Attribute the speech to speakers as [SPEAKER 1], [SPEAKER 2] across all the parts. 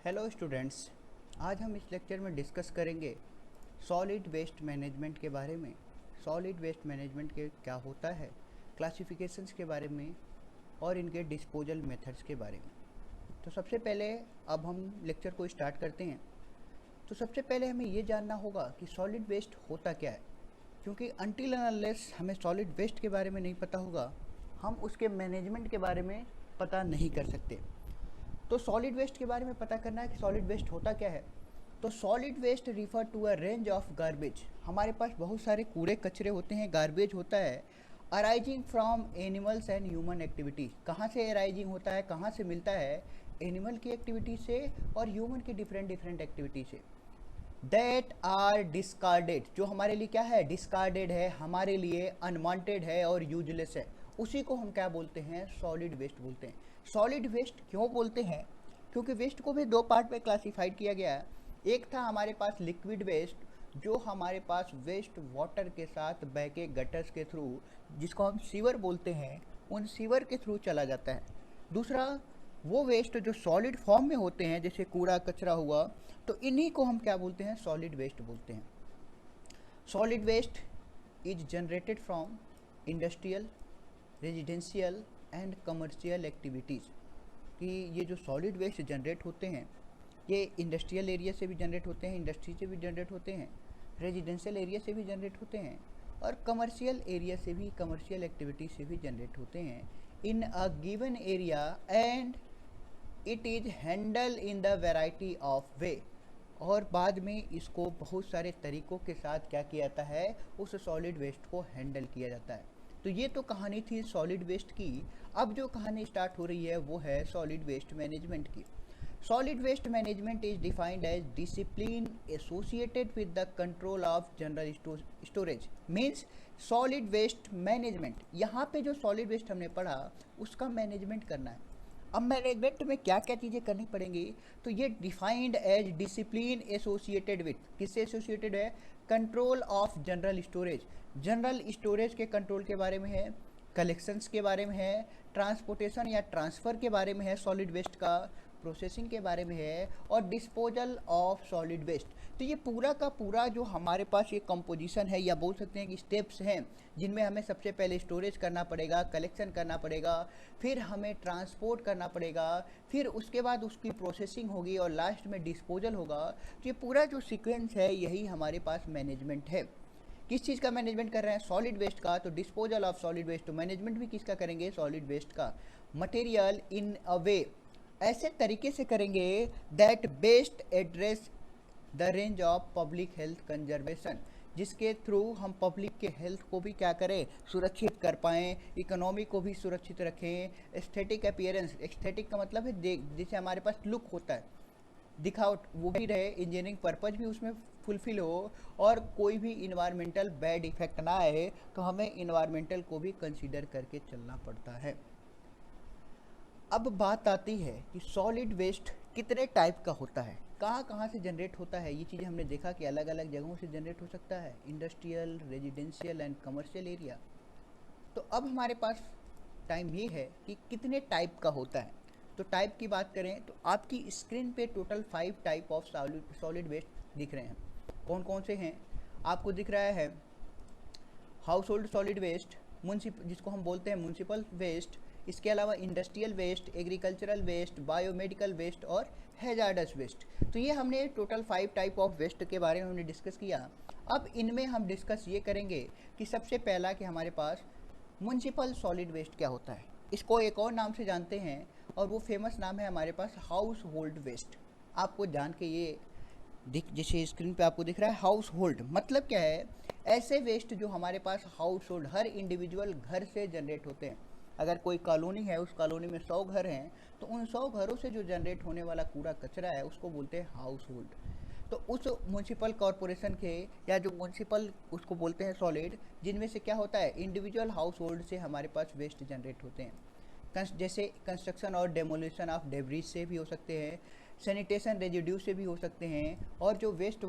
[SPEAKER 1] Hello students, आज हम इस लेक्चर में डिस्कस करेंगे सॉलिड वेस्ट मैनेजमेंट के बारे में। सॉलिड वेस्ट मैनेजमेंट के क्या होता है, क्लासिफिकेशंस के बारे में और इनके डिस्पोजल मेथड्स के बारे में। तो सबसे पहले अब हम लेक्चर को स्टार्ट करते हैं। तो सबसे पहले हमें ये जानना होगा कि सॉलिड वेस्ट होता क्या है, क्योंकि अनटिल एंड अनलेस हमें सॉलिड वेस्ट के बारे में नहीं पता होगा, हम उसके मैनेजमेंट के बारे में पता नहीं कर सकते। तो सॉलिड वेस्ट के बारे में पता करना है कि सॉलिड वेस्ट होता क्या है। तो solid waste refer to a range of garbage. हमारे पास बहुत सारे कूड़े कचरे होते हैं, गार्बेज होता है, arising from animals and human activity. कहाँ से अराइजिंग होता है, कहाँ से मिलता है? एनिमल की एक्टिविटी से और ह्यूमन की डिफरेंट एक्टिविटी से। दैट आर डिस्कार्डेड, जो हमारे लिए क्या है, डिस्कार्डेड है, हमारे लिए अनवांटेड है और यूजलेस है, उसी को हम क्या बोलते हैं, सॉलिड वेस्ट बोलते हैं। सॉलिड वेस्ट क्यों बोलते हैं? क्योंकि वेस्ट को भी दो पार्ट में क्लासिफाइड किया गया है। एक था हमारे पास लिक्विड वेस्ट, जो हमारे पास वेस्ट वाटर के साथ बह के गटर्स के थ्रू, जिसको हम सीवर बोलते हैं, उन सीवर के थ्रू चला जाता है। दूसरा वो वेस्ट जो सॉलिड फॉर्म में होते हैं, जैसे कूड़ा कचरा हुआ, तो इन्हीं को हम क्या बोलते हैं, सॉलिड वेस्ट बोलते हैं। Solid waste is generated from industrial, residential and commercial activities. कि ये जो सॉलिड वेस्ट जनरेट होते हैं, ये इंडस्ट्रियल एरिया से भी जनरेट होते हैं, इंडस्ट्री से भी जनरेट होते हैं, रेजिडेंशियल एरिया से भी जनरेट होते हैं, और कमर्शियल एरिया से भी, कमर्शियल एक्टिविटी से भी जनरेट होते हैं in a given area, and it is handle in the variety of way. और बाद में इसको बहुत सारे तरीक़ों के साथ क्या किया जाता है, उस सॉलिड वेस्ट को हैंडल किया जाता है। तो ये तो कहानी थी सॉलिड वेस्ट की। अब जो कहानी स्टार्ट हो रही है वो है सॉलिड वेस्ट मैनेजमेंट की। Solid waste management is defined as discipline associated with the control of general storage. Means solid waste management, यहाँ पे जो सॉलिड वेस्ट हमने पढ़ा उसका मैनेजमेंट करना है। अब मैनेजमेंट में क्या क्या चीज़ें करनी पड़ेंगी, तो ये defined as discipline associated with, किससे एसोसिएटेड है, control of general storage. General storage के कंट्रोल के बारे में है, कलेक्शंस के बारे में है, ट्रांसपोर्टेशन या ट्रांसफ़र के बारे में है सॉलिड वेस्ट का, प्रोसेसिंग के बारे में है, और डिस्पोजल ऑफ सॉलिड वेस्ट। तो ये पूरा का पूरा जो हमारे पास ये कंपोजिशन है, या बोल सकते हैं कि स्टेप्स हैं, जिनमें हमें सबसे पहले स्टोरेज करना पड़ेगा, कलेक्शन करना पड़ेगा, फिर हमें ट्रांसपोर्ट करना पड़ेगा, फिर उसके बाद उसकी प्रोसेसिंग होगी और लास्ट में डिस्पोजल होगा। तो ये पूरा जो सीक्वेंस है, यही हमारे पास मैनेजमेंट है। किस चीज़ का मैनेजमेंट कर रहे हैं, सॉलिड वेस्ट का, तो डिस्पोजल ऑफ सॉलिड वेस्ट। तो मैनेजमेंट भी किसका करेंगे, सॉलिड वेस्ट का। मटेरियल इन अ वे, ऐसे तरीके से करेंगे that best address the range of public health conservation, जिसके थ्रू हम पब्लिक के हेल्थ को भी क्या करें, सुरक्षित कर पाएँ, इकोनॉमी को भी सुरक्षित रखें। एस्थेटिक अपीयरेंस, एस्थेटिक का मतलब है जैसे हमारे पास लुक होता है, दिखावट, वो भी रहे, इंजीनियरिंग पर्पज भी उसमें फुलफिल हो, और कोई भी इन्वायरमेंटल बैड इफेक्ट ना आए, तो हमें इन्वायरमेंटल को भी कंसीडर करके चलना पड़ता है। अब बात आती है कि सॉलिड वेस्ट कितने टाइप का होता है, कहाँ कहाँ से जनरेट होता है। ये चीज़ें हमने देखा कि अलग अलग जगहों से जनरेट हो सकता है, industrial, residential and commercial area. तो अब हमारे पास टाइम ये है कि कितने टाइप का होता है। तो टाइप की बात करें तो आपकी स्क्रीन पे total 5 type of solid waste दिख रहे हैं। कौन कौन से हैं? आपको दिख रहा है हाउस होल्ड सॉलिड वेस्ट, जिसको हम बोलते हैं म्यूनसिपल वेस्ट, इसके अलावा industrial waste, agricultural waste, biomedical waste और हैजार्डस वेस्ट। तो ये हमने टोटल 5 टाइप ऑफ वेस्ट के बारे में हमने डिस्कस किया। अब इनमें हम डिस्कस ये करेंगे कि सबसे पहला कि हमारे पास म्यूनसिपल सॉलिड वेस्ट क्या होता है। इसको एक और नाम से जानते हैं, और वो फेमस नाम है हमारे पास हाउस होल्ड वेस्ट। आपको जान के ये जैसे स्क्रीन पे आपको दिख रहा है हाउस होल्ड, मतलब क्या है, ऐसे वेस्ट जो हमारे पास हाउस होल्ड, हर इंडिविजुअल घर से जनरेट होते हैं। अगर कोई कॉलोनी है, उस कॉलोनी में 100 घर हैं, तो उन 100 घरों से जो जनरेट होने वाला कूड़ा कचरा है उसको बोलते हैं हाउस होल्ड। तो उस म्यूनसिपल कॉरपोरेशन के, या जो म्यूनसिपल उसको बोलते हैं सॉलिड, जिनमें से क्या होता है, इंडिविजुअल हाउस होल्ड से हमारे पास वेस्ट जनरेट होते हैं। जैसे कंस्ट्रक्शन और डेमोलिशन ऑफ डेब्रिज से भी हो सकते हैं, सैनिटेशन रेजिड्यू से भी हो सकते हैं, और जो वेस्ट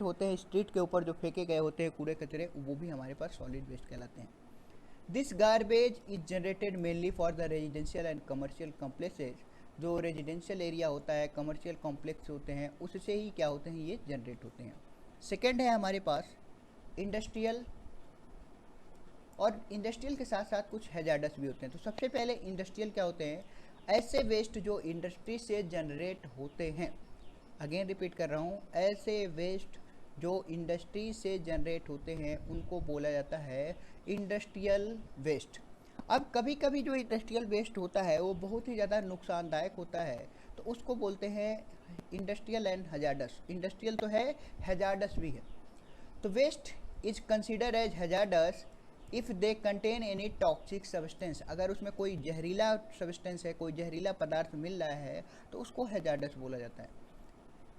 [SPEAKER 1] होते हैं स्ट्रीट के ऊपर जो फेंके गए होते हैं कूड़े कचरे, वो भी हमारे पास सॉलिड वेस्ट कहलाते हैं। This garbage is generated mainly for the residential and commercial complexes जो रेजिडेंशियल एरिया होता है, कमर्शियल कॉम्प्लेक्स होते हैं, उससे ही क्या होते हैं, ये जनरेट होते हैं। सेकेंड है हमारे पास इंडस्ट्रियल, और इंडस्ट्रियल के साथ साथ कुछ हैजार्डस भी होते हैं। तो सबसे पहले इंडस्ट्रियल क्या होते हैं, ऐसे वेस्ट जो इंडस्ट्री से जनरेट होते हैं। अगेन रिपीट कर रहा हूँ, ऐसे वेस्ट जो इंडस्ट्री से जनरेट होते हैं उनको बोला जाता है इंडस्ट्रियल वेस्ट। अब कभी कभी जो इंडस्ट्रियल वेस्ट होता है वो बहुत ही ज़्यादा नुकसानदायक होता है, तो उसको बोलते हैं इंडस्ट्रियल एंड हैजार्डस। इंडस्ट्रियल तो है, हैजार्डस भी है। तो waste is consider as hazardous if they contain any toxic substance. अगर उसमें कोई जहरीला सब्सटेंस है, कोई जहरीला पदार्थ मिल रहा है, तो उसको हैजार्डस बोला जाता है।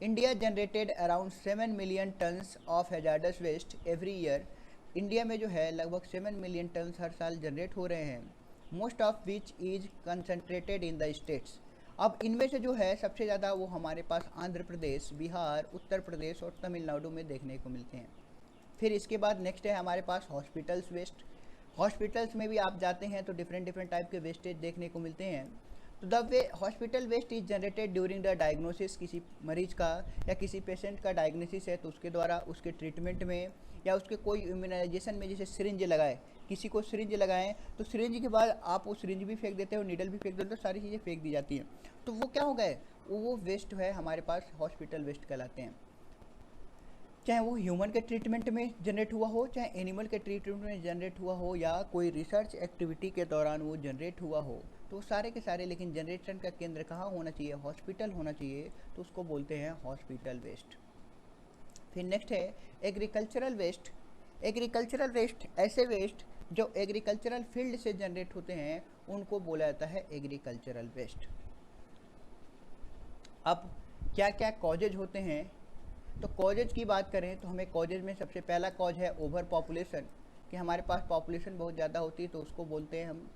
[SPEAKER 1] India generated around 7 million tons of hazardous waste every year. India में जो है लगभग 7 मिलियन टन्स हर साल जनरेट हो रहे हैं। Most of which is concentrated in the states. अब इनमें से जो है सबसे ज़्यादा वो हमारे पास आंध्र प्रदेश, बिहार, उत्तर प्रदेश और तमिलनाडु में देखने को मिलते हैं। फिर इसके बाद नेक्स्ट है हमारे पास हॉस्पिटल्स वेस्ट। हॉस्पिटल्स में भी आप जाते हैं तो डिफरेंट टाइप के वेस्टेज देखने को मिलते हैं। तो the hospital waste is generated during the diagnosis. किसी मरीज का या किसी पेशेंट का डायग्नोसिस है तो उसके द्वारा उसके ट्रीटमेंट में या उसके कोई इम्यूनाइजेशन में, जैसे सिरिंज लगाए, किसी को सिरिंज लगाएं तो सिरिंज के बाद आप वो सिरिंज भी फेंक देते हो, नीडल भी फेंक देते हो, सारी चीज़ें फेंक दी जाती हैं। तो वो क्या हो गए, वो वेस्ट है हमारे पास हॉस्पिटल वेस्ट कहलाते हैं। चाहे वो ह्यूमन के ट्रीटमेंट में जनरेट हुआ हो, चाहे एनिमल के ट्रीटमेंट में जनरेट हुआ हो, या कोई रिसर्च एक्टिविटी के दौरान वो जनरेट हुआ हो, तो सारे के सारे, लेकिन जनरेशन का केंद्र कहाँ होना चाहिए, हॉस्पिटल होना चाहिए, तो उसको बोलते हैं हॉस्पिटल वेस्ट। फिर नेक्स्ट है एग्रीकल्चरल वेस्ट। एग्रीकल्चरल वेस्ट ऐसे वेस्ट जो एग्रीकल्चरल फील्ड से जनरेट होते हैं उनको बोला जाता है एग्रीकल्चरल वेस्ट। अब क्या क्या कॉजेज होते हैं, तो कॉजेज की बात करें तो हमें कॉजेज में सबसे पहला कॉज है ओवर पॉपुलेशन, कि हमारे पास पॉपुलेशन बहुत ज़्यादा होती है तो उसको बोलते हैं हम,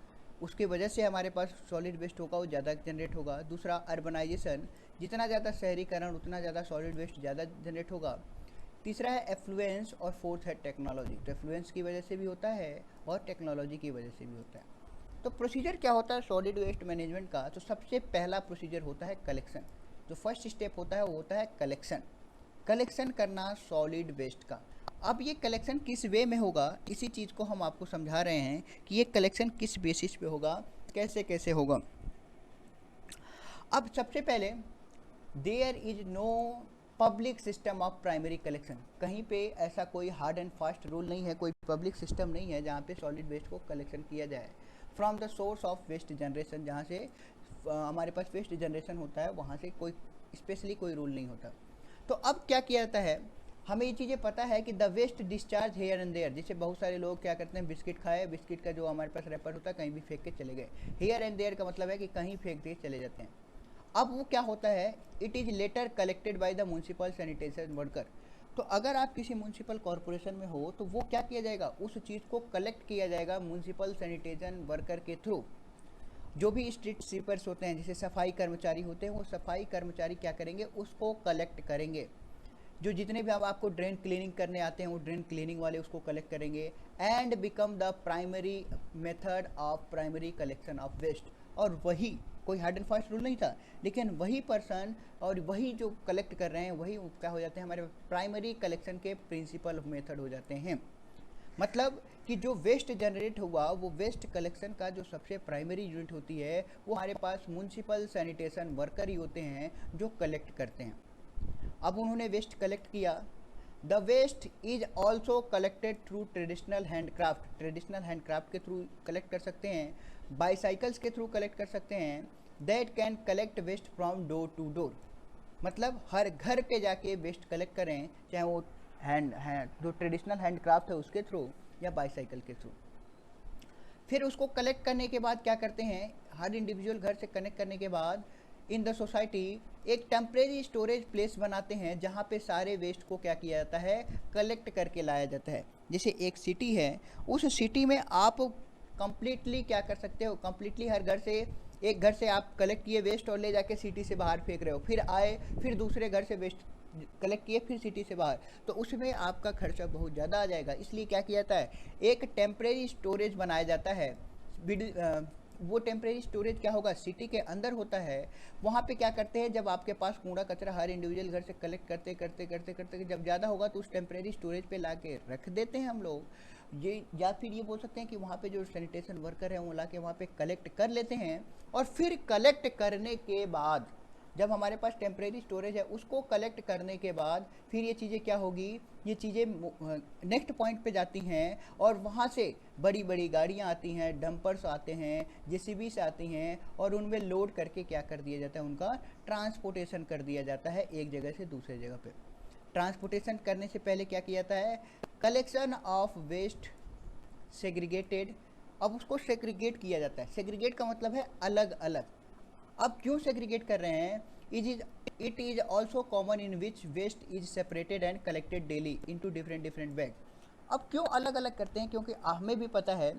[SPEAKER 1] उसकी वजह से हमारे पास सॉलिड वेस्ट होगा वो ज़्यादा जनरेट होगा। दूसरा अर्बनाइजेशन, जितना ज़्यादा शहरीकरण उतना ज़्यादा सॉलिड वेस्ट ज़्यादा जनरेट होगा। तीसरा है एफ्लुएंस, और फोर्थ है टेक्नोलॉजी। तो एफ्लुएंस की वजह से भी होता है और टेक्नोलॉजी की वजह से भी होता है। तो प्रोसीजर क्या होता है सॉलिड वेस्ट मैनेजमेंट का, तो सबसे पहला प्रोसीजर होता है कलेक्शन। जो फर्स्ट स्टेप होता है वो होता है कलेक्शन। कलेक्शन करना सॉलिड वेस्ट का। अब ये कलेक्शन किस वे में होगा, इसी चीज़ को हम आपको समझा रहे हैं कि ये कलेक्शन किस बेसिस पे होगा, कैसे कैसे होगा। अब सबसे पहले there is no public system of primary collection. कहीं पे ऐसा कोई हार्ड एंड फास्ट रूल नहीं है, कोई पब्लिक सिस्टम नहीं है जहाँ पे सॉलिड वेस्ट को कलेक्शन किया जाए। From the source of waste generation, जहाँ से हमारे पास वेस्ट जनरेशन होता है वहाँ से कोई स्पेशली कोई रूल नहीं होता। तो अब क्या किया जाता है, हमें ये चीज़ें पता है कि the waste discharge here and there. जैसे बहुत सारे लोग क्या करते हैं, बिस्किट खाए, बिस्किट का जो हमारे पास रैपर होता है कहीं भी फेंक के चले गए। हेयर एंड देयर का मतलब है कि कहीं फेंक के चले जाते हैं। अब वो क्या होता है, it is later collected by the municipal sanitation worker. तो अगर आप किसी म्यूनसिपल कॉरपोरेशन में हो तो वो क्या किया जाएगा, उस चीज़ को कलेक्ट किया जाएगा म्यूनसिपल सैनिटेशन वर्कर के थ्रू। जो भी स्ट्रीट स्वीपर्स होते हैं, जैसे सफाई कर्मचारी होते हैं, वो सफाई कर्मचारी क्या करेंगे, उसको कलेक्ट करेंगे। जो जितने भी अब आपको ड्रेन क्लीनिंग करने आते हैं वो ड्रेन क्लीनिंग वाले उसको कलेक्ट करेंगे। And become the primary method of primary collection of waste. और वही, कोई हार्ड एंड फास्ट रूल नहीं था, लेकिन वही पर्सन और वही जो कलेक्ट कर रहे हैं वही क्या हो जाते हैं, हमारे प्राइमरी कलेक्शन के प्रिंसिपल मेथड हो जाते हैं। मतलब कि जो वेस्ट जनरेट हुआ वो वेस्ट कलेक्शन का जो सबसे प्राइमरी यूनिट होती है वो हमारे पास म्यूनसिपल सैनिटेशन वर्कर ही होते हैं जो कलेक्ट करते हैं। अब उन्होंने वेस्ट कलेक्ट किया। The waste is also collected through traditional handcraft. Traditional handcraft के थ्रू कलेक्ट कर सकते हैं, बाईसाइकिल्स के थ्रू कलेक्ट कर सकते हैं। That can collect waste from door to door. मतलब हर घर पे जाके वेस्ट कलेक्ट करें, चाहे वो जो ट्रेडिशनल हैंडक्राफ्ट है उसके थ्रू या बाईसाइकिल के थ्रू। फिर उसको कलेक्ट करने के बाद क्या करते हैं, हर इंडिविजुअल घर से कनेक्ट करने के बाद इन द सोसाइटी एक टेम्परेरी स्टोरेज प्लेस बनाते हैं जहाँ पे सारे वेस्ट को क्या किया जाता है, कलेक्ट करके लाया जाता है। जैसे एक सिटी है, उस सिटी में आप कंप्लीटली क्या कर सकते हो, कंप्लीटली हर घर से, एक घर से आप कलेक्ट किए वेस्ट और ले जाके सिटी से बाहर फेंक रहे हो, फिर आए फिर दूसरे घर से वेस्ट कलेक्ट किए फिर सिटी से बाहर, तो उसमें आपका खर्चा बहुत ज़्यादा आ जाएगा। इसलिए क्या किया जाता है, एक टेम्परेरी स्टोरेज बनाया जाता है वो टेम्परेरी स्टोरेज क्या होगा, सिटी के अंदर होता है। वहाँ पे क्या करते हैं, जब आपके पास कूड़ा कचरा हर इंडिविजुअल घर से कलेक्ट करते करते करते करते जब ज़्यादा होगा तो उस टेम्परेरी स्टोरेज पे ला के रख देते हैं हम लोग। ये या फिर ये बोल सकते हैं कि वहाँ पे जो सैनिटेशन वर्कर है वो ला के वहाँ पे कलेक्ट कर लेते हैं, और फिर कलेक्ट करने के बाद जब हमारे पास टेम्परेरी स्टोरेज है उसको कलेक्ट करने के बाद फिर ये चीज़ें क्या होगी, ये चीज़ें नेक्स्ट पॉइंट पे जाती हैं, और वहाँ से बड़ी बड़ी गाड़ियाँ आती हैं, डंपर्स आते हैं, जेसीबी से आती हैं, और उनमें लोड करके क्या कर दिया जाता है, उनका ट्रांसपोर्टेशन कर दिया जाता है एक जगह से दूसरे जगह पे। ट्रांसपोर्टेशन करने से पहले क्या किया जाता है, कलेक्शन ऑफ वेस्ट सेग्रीगेटेड। अब उसको सेग्रीगेट किया जाता है। सेग्रीगेट का मतलब है अलग अलग। अब क्यों सेग्रीगेट कर रहे हैं, it is also common in which waste is separated and collected daily into different different bag. अब क्यों अलग अलग करते हैं, क्योंकि हमें भी पता है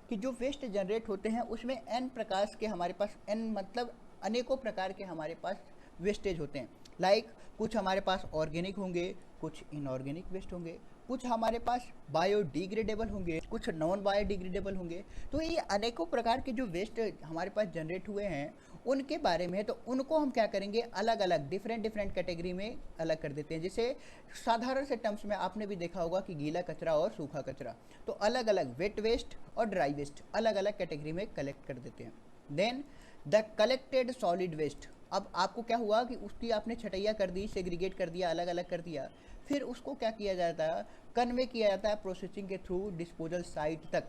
[SPEAKER 1] कि जो वेस्ट जनरेट होते हैं उसमें n प्रकार के हमारे पास n मतलब अनेकों प्रकार के हमारे पास वेस्टेज होते हैं। लाइक कुछ हमारे पास ऑर्गेनिक होंगे, कुछ इनऑर्गेनिक वेस्ट होंगे, कुछ हमारे पास बायोडिग्रेडेबल होंगे, कुछ नॉन बायोडिग्रेडेबल होंगे। तो ये अनेकों प्रकार के जो वेस्ट हमारे पास जनरेट हुए हैं उनके बारे में, तो उनको हम क्या करेंगे, अलग अलग डिफरेंट डिफरेंट कैटेगरी में अलग कर देते हैं। जैसे साधारण से टर्म्स में आपने भी देखा होगा कि गीला कचरा और सूखा कचरा, तो अलग अलग वेट वेस्ट और ड्राई वेस्ट अलग अलग कैटेगरी में कलेक्ट कर देते हैं। Then the collected solid waste, अब आपको क्या हुआ कि उसकी आपने छटैया कर दी, सेग्रीगेट कर दिया, अलग अलग कर दिया, फिर उसको क्या किया जाता है, कन्वे किया जाता है प्रोसेसिंग के थ्रू डिस्पोजल साइट तक।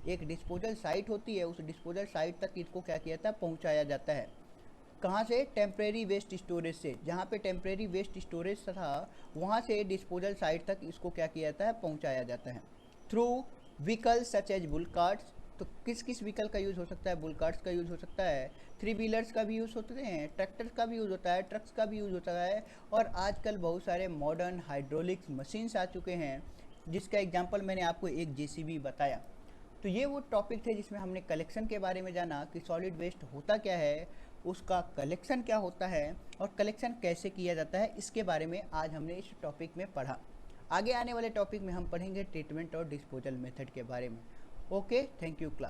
[SPEAKER 1] एक डिस्पोजल साइट होती है, उस डिस्पोजल साइट तक इसको क्या किया जाता है, पहुंचाया जाता है। कहाँ से, टेम्परेरी वेस्ट स्टोरेज से, जहाँ पे टेम्परेरी वेस्ट स्टोरेज था वहाँ से डिस्पोजल साइट तक इसको क्या किया जाता है, पहुँचाया जाता है through vehicles such as bull carts. तो किस किस व्हीकल का यूज़ हो सकता है, बुल कार्ट्स का यूज़ हो सकता है, 3 व्हीलर्स का भी यूज़ होते हैं, ट्रैक्टर्स का भी यूज़ होता है, ट्रक्स का भी यूज़ होता है, और आजकल बहुत सारे मॉडर्न हाइड्रोलिक्स मशीन्स आ चुके हैं, जिसका एग्जांपल मैंने आपको एक जेसीबी बताया। तो ये वो टॉपिक थे जिसमें हमने कलेक्शन के बारे में जाना कि सॉलिड वेस्ट होता क्या है, उसका कलेक्शन क्या होता है, और कलेक्शन कैसे किया जाता है, इसके बारे में आज हमने इस टॉपिक में पढ़ा। आगे आने वाले टॉपिक में हम पढ़ेंगे ट्रीटमेंट और डिस्पोजल मेथड के बारे में। Okay, thank you class.